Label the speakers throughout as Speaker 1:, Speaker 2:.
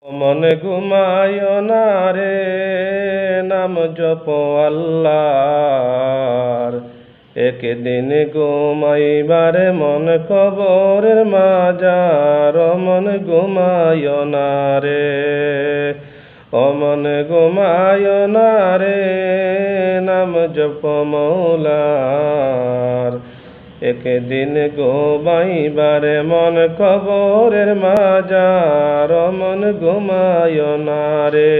Speaker 1: মন ঘুমায় না রে, নাম জপ আল্লাহর। একদিন ঘুমাইবার মন কবরের মাজার। মন ঘুমায় না রে, মন ঘুমায় না রে, নাম জপ মৌলার। একদিন ঘুমাইবার মন কবরের মাজার। মন ঘুমায় না রে,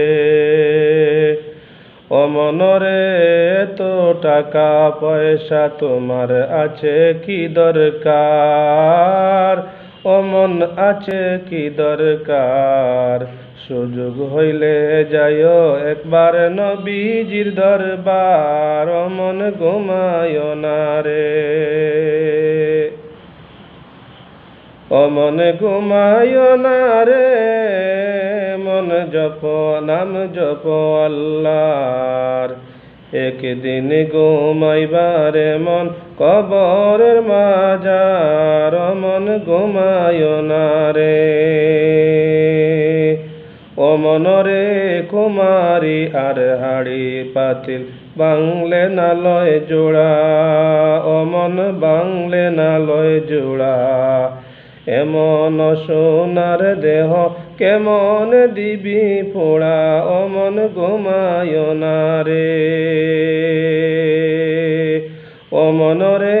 Speaker 1: ও মনরে তো টাকা পয়সা তোমার আছে কি দরকার? ও মন আছে কি দরকার? সুযোগ হইলে যাইও একবার নবীজির দরবার। ও মন ঘুমায় না রে, ও মন ঘুমায় না রে, মন জপ নাম জপ আল্লাহর। একদিন ঘুমাইবারে মন কবরের মাজার। মন ঘুমায় না রে, ও মনরে কুমারী আর হাড়ি পাতিল বাংলে না লয় জোড়া। ও মন বাংলে না লয় জোড়া। এমন সোনার দেহ কেমন দিবি পোড়া। ও মন ঘুমায় না রে, ও মনরে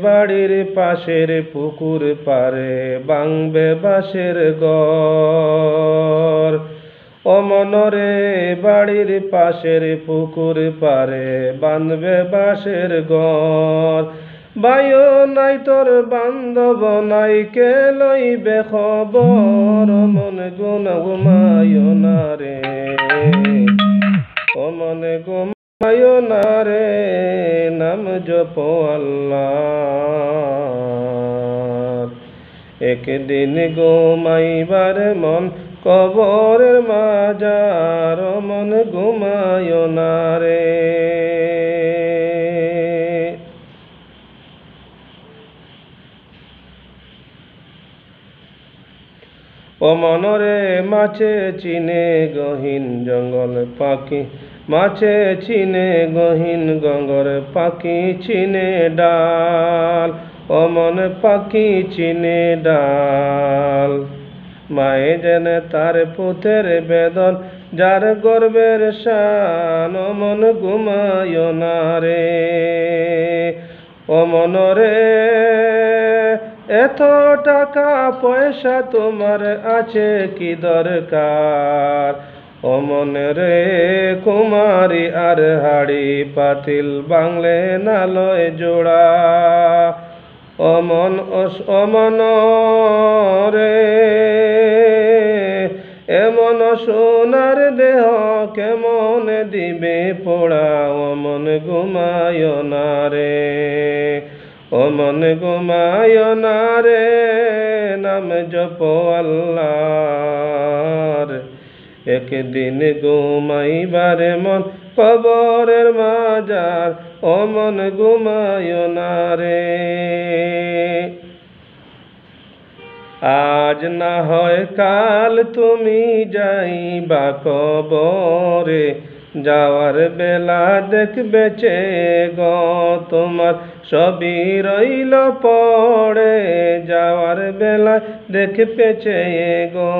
Speaker 1: বাড়ির পাশের পুকুর পারে বাংবে বাঁশের ঘর। ও মনরে বাড়ির পাশের পুকুর পারে বাঁধবে বাঁশের ঘর। বায়ো নাই তোর বান্ধব নাই, কে লইবে খবর? মন ঘুমায় না রে, ও মন ঘুমায় না রে, নাম জপ আল্লাহর। একদিন ঘুমাইবার মন কবরের মাজার। মন ঘুমায় না রে, ও মনরে মাছে চিনে গহীন জঙ্গল পাখি। মাছে চিনে গহীন গঙ্গর পাখি চিনে ডাল। ও মন পাখি চিনে ডাল। মায়ে জেনে তার পুতের বেদন, যার গর্বের শান। ও মন ঘুমায় না রে, ও মনরে এত টাকা পয়সা তোমার আছে কি দরকার? ও মনরে কুমারী আর হাড়ি পাতিল বাংলে না লয় জোড়া। ও মন রে এমন সোনার দেহ কেমন দিবে পোড়া। ও মন ঘুমায় না রে, ও মন ঘুমায় না রে, নাম জপ আল্লাহর। একদিন ঘুমাইবারে মন কবরের মাজার। ও মন ঘুমায় না রে, আজ না হয় কাল তুমি যাইবা কবরে। যাওয়ার বেলা দেখবে চে গো তোমার সবই রইল পড়ে। যাওয়ার বেলা দেখবে চে গো,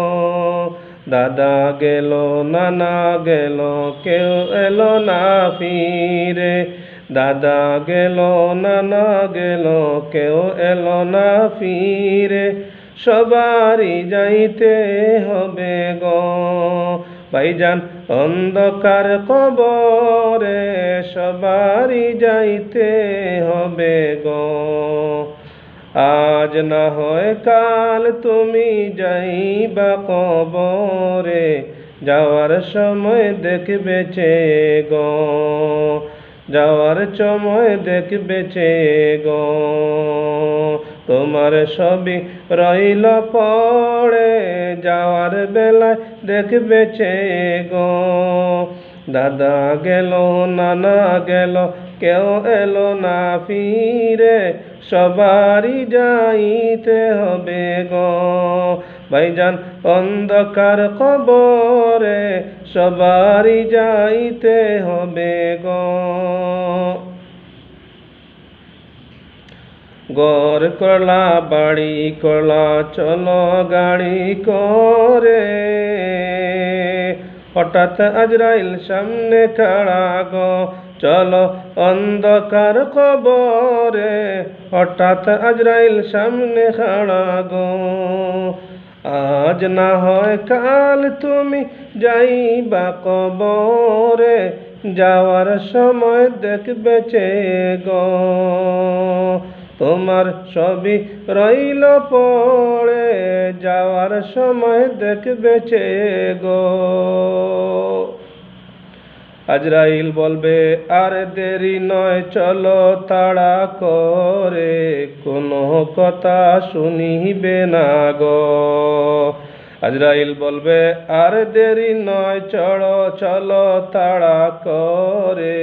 Speaker 1: দাদা গেল নানা গেল কেউ এলো না ফিরে। দাদা গেল নানা গেল কেউ এলো না ফিরে। সবারই যাইতে হবে গো ভাইজান অন্ধকার কবরে। সবারই যাইতে হবে গো, আজ না হয় কাল তুমি যাইবা কবরে। যাওয়ার সময় দেখবে চে গো, যাওয়ার সময় দেখবে চে গো, তোমার সবই রইল পড়ে। যাওয়ার বেলায় দেখবে চে গো, দাদা গেল নানা গেল কেউ এলো না ফিরে। সবারই যাইতে হবে গো ভাইজান অন্ধকার কবরে সবারই যাইতে হবে গো। ঘর করলা বাড়ি করলা চলো গাড়ি করে, হঠাৎ আজরাইল সামনে খাড়া গো। চলো অন্ধকার কবরে, হঠাৎ আজরাইল সামনে খাড়া গো। আজ না হয় কাল তুমি যাইবা কবরে, যাওয়ার সময় দেখবে চেয়ে গো। তোমার সবই রইল পড়ে, যাওয়ার সময় দেখবে চেয়ে গো। আজরাইল বলবে আর দেরি নয় চলো তাড়া করে, কোনো কথা শুনিবে না গো। আজরাইল বলবে আর দেরি নয় চলো তাড়া করে,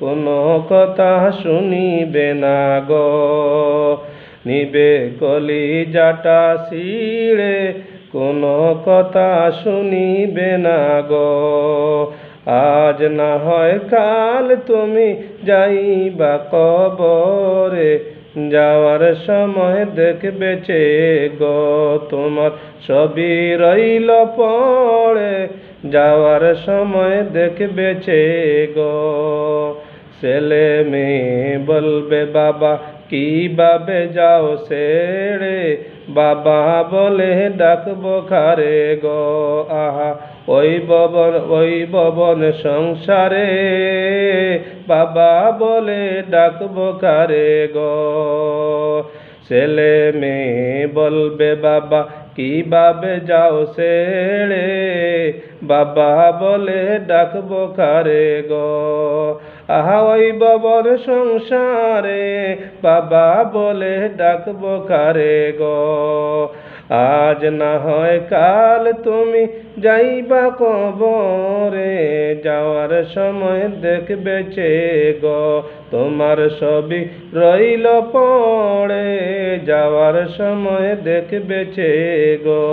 Speaker 1: কোনো কথা শুনিবে না গো। নিবে কলিজাটা ছিঁড়ে, কোনো কথা শুনিবে না গো। আজ না হয় কাল তুমি যাইবা কবরে, যাওয়ার সময় দেখবে চেয়ে গো। তোমার সবই রইল পড়ে, যাওয়ার সময় দেখবে চেয়ে গো। ছেলে মেয়ে বলবে বাবা কিভাবে যাও ছেড়ে, বাবা বলে ডাকবো কারে গো। আহা ওই ভবন সংসারে, বাবা বলে ডাকবো কারে গো। ছেলে মেয়ে বলবে বাবা কিভাবে যাও ছেড়ে, বাবা বলে ডাকবো কারে গো। আহা ওই ভবন সংসারে, বাবা বলে ডাকবো কারে গো। আজ না হয় কাল তুমি যাইবা কবরে, যাওয়ার সময় দেখবে চেয়ে গো। তোমার সবই রইল পড়ে, যাওয়ার সময় দেখবে চেয়ে গো।